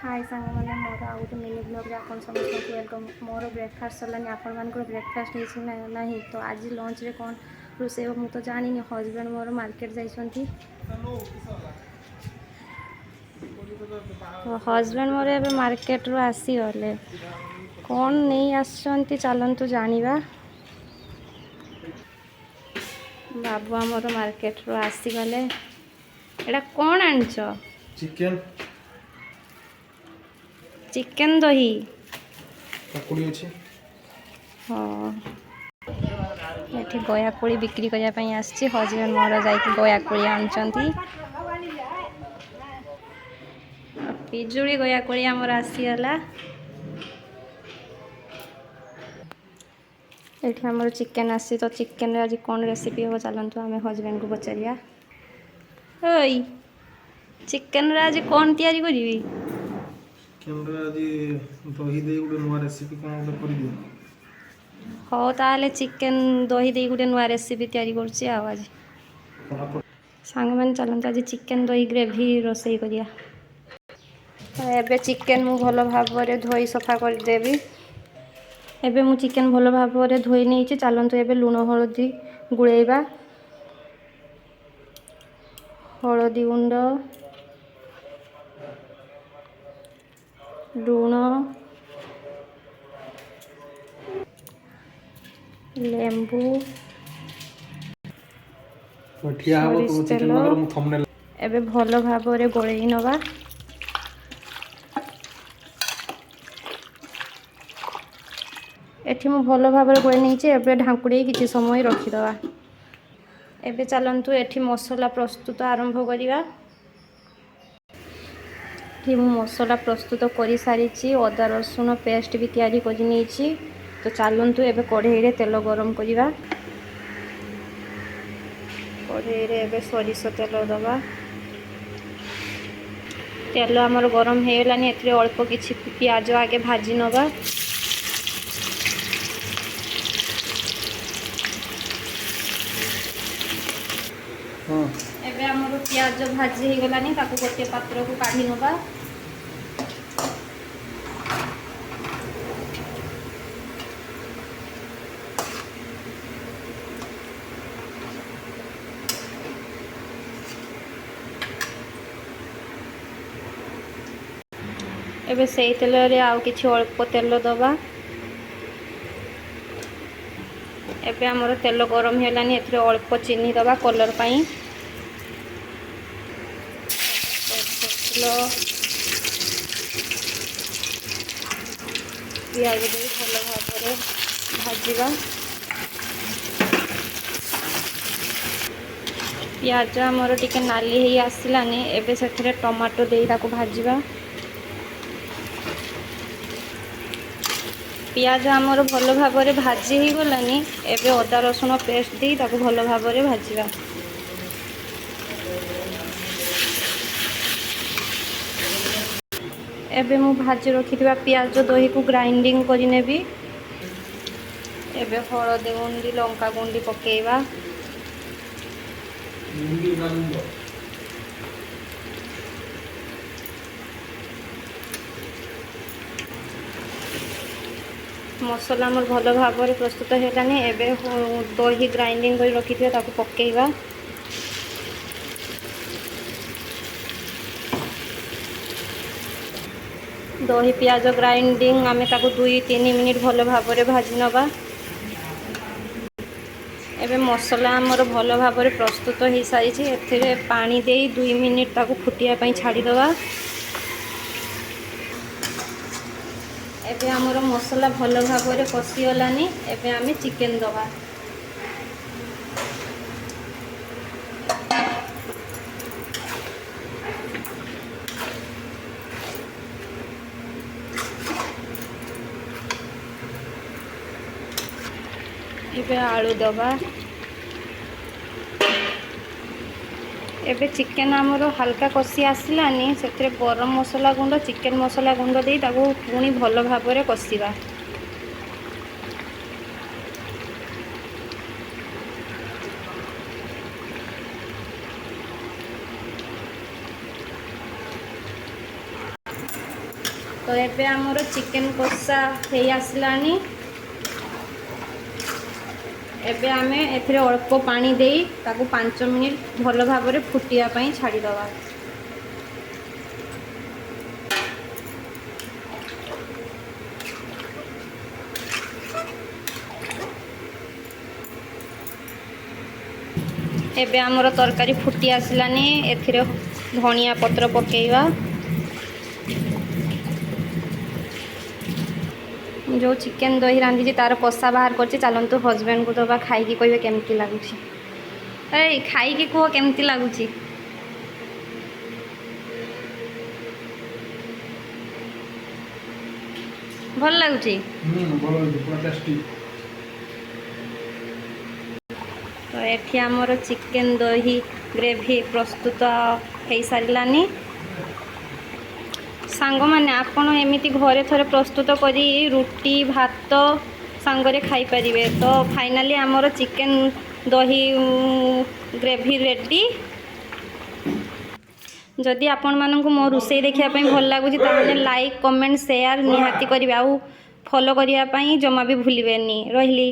हाय सांग मैंने मोर आउ गोटे मिनी ब्लॉग आप समस्त वेलकम। मोर ब्रेकफास्ट सरलानी आपण ब्रेकफास्ट ना तो आज लंच रे कौन रोसे मु तो जानी हजबैंड मोर मार्केट जाइछंती तो हजबैंड मोर ए मार्केट रू आसी गले कौन नहीं आसचंती चलतु जानिबा। बाबू आमर मार्केट रू आसी गले एटा कौन आनछ चिकन चिकन दही पकुड़ी अच्छे हाँ ये गयाकोड़ी बिक्री करने आसी हजबैंड मोर जा गयाकोड़ी आनुंट पिजुड़ी गयाकोड़ी आमर आसीगला ये आमर चिकेन आसी तो चिकेन आज कौन रेसिपी हो चलतु आम हजबैंड को पचारिया ओई चिकेन आज कौन तैयारी करी चिकन आज दही दे गोटे नुआ रेसिपी कौन गोटे कर दियो हो ताले चिकेन दही दे गोटे नुआ रेसिपी तैयारी करछि आज सांग मैंने चलते आज चिकेन दही ग्रेवी रोसई करिया। एबे चिकेन मु भल भाव धोई सफा करदेवी एबे मु चिकेन भल भाव धोई नहीं चलतु एबे लुण हलदी गुड़ेबा हलदी गुंड लुण लेंबू ठिया हो तो चिकन मगर मु थंबनेल एबे भल भाव गोलई नवा एठी मु भल भाव गोलई नहीं एबे ढांकुड़ी किसी समय रखीदवा। एबे चलतु एठी मसला प्रस्तुत आरंभ करिवा। मु मसला प्रस्तुत कर सारी अदा रसुण पेस्ट भी तैयारी कर नहीं तो चलतु एबे कढ़ई रे तेल गरम करिवा। कढ़ई रे एबे सरिष तेल दबा तेल आमर गरम हो गलानी एथिरे अल्प किछि प्याज आगे भाजी नवा हां एबे आमर प्याज भाजी हो गलानी ताको गोटे पात्र को काढी नवा एबे से तेल रे आउ किछि अल्प तेल दबा एबे आमर तेल गरम हेलानी एथिरे अल्प चीनी दबा कलर पाई पियाज दे भल भाव भाजवा पियाज आमर टिके नाली ही आसलानी एबे से टमाटो दे ताको भाजवा पियाज आमर भल भाव भाजी ही गलानी एबे अदा रसुण पेस्ट दे ताको भल भाव भाजवा एबे मु भाजी रखिथिबा पियाज दही को ग्राइंडिंग करि नेबी एबे हळदी गुंडी लंका गुंडी पकेइबा मसला मोर भल भाव प्रस्तुत हेलानी एबे दही ग्राइंडिंग कर रखिथिबा ताको पकेइबा दही पियाज ग्राइंडिंग आमे ताको 2-3 मिनिट भल भाव भाजी नवा एबे मसला आमर भल भाव प्रस्तुत हो सारी एथिरे पानी दे 2 मिनिट ताको फुटिया पई छाड़ी दवा एबे आमर मसला भल भाव कषि गलानी एबे आमे चिकेन दवा एबे आलू दबा एबे चिकेन आमर हल्का कषि आसलानी से गरम मसला गुंड चिकेन मसला गुंड दे ताको पुणी भल भाव कषिबा तो एबे आमर चिकेन कषा हो आसलानी एबे आमे एथिरे अल्प पानी देई ताकू 5 मिनिट भल भाव फुटिया पई छाड़ी दवा। एबे आमर तरकारी फुटी आसलानी एथिरे धनिया पत्र पकेइबा। जो चिकेन दही रांधी तार कषा बाहर कर चलतु हजबैंड को दबा खाई कहे केमती लगुच। ए खाई कह केमती लगुच। भल लगुच। तो एठी आमर चिकेन दही ग्रेवी प्रस्तुत हो सारानी। सांग मैंने आपन एमती घरे थोड़े प्रस्तुत करी रुटी भात सांगरे खाई पारिबे। तो फाइनाली आमर चिकेन दही ग्रेवी रेडी। जदि आपण मानक मो रोषे देखा भल लगुच ताने लाइक कमेंट शेयर निहाती करेंगे। आउ फॉलो करने जमा भी भूलिबेनी। रही।